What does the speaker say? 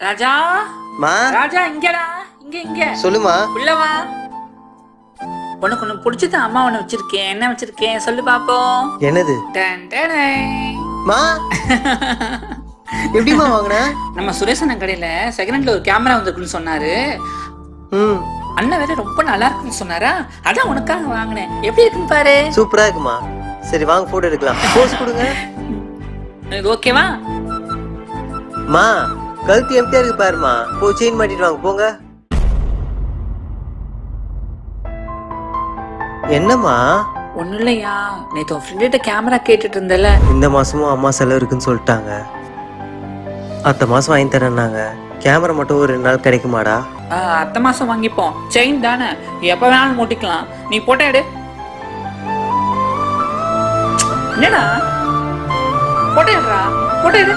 ராஜா மா ராஜா இங்கடா, இங்க இங்க சொல்லுமா. உள்ளவா. உனக்கு ஒண்ணு பிடிச்சது அம்மா ஒண்ணு வச்சிருக்கேன். என்ன வச்சிருக்கேன் சொல்லு பாப்போம். என்னது? டன் டடன். மா எப்படிமா வாங்கின? நம்ம சுரேஷ் அண்ணன் கடையில செகண்ட் ஹேண்ட்ல ஒரு கேமரா வந்திருக்குன்னு சொன்னாரு. ம் அண்ணன் வேற ரொம்ப நல்லா இருக்குன்னு சொன்னாரா, அதான் உனக்காக வாங்கினேன். எப்படி இருக்குன்னு பாரு. சூப்பரா இருக்குமா. சரி வாங்க போட்டோ எடுக்கலாம். போஸ் கொடுங்க. இது ஓகேவா? மா கழுத்து எம்டியா இருக்கு பாருமா. போ செயின் மாட்டிட்டு வாங்க போங்க. என்னம்மா? ஒண்ணும் இல்லையா, நேத்து உன் ஃப்ரெண்ட்ட கேமரா கேட்டுட்டு இருந்தல. இந்த மாசமும் அம்மா செலவு இருக்குன்னு சொல்லிட்டாங்க. அடுத்த மாசம் வாங்கி தரேன்னாங்க. கேமரா மட்டும் ஒரு 2 நாள் கிடைக்குமாடா? அடுத்த மாசம் வாங்கிப்போம். செயின் தானே, எப்ப வேணாலும் மூட்டிக்கலாம். நீ போட்டோ எடு. என்னடா போட்டோ எடுறா, போட்டோ எடு.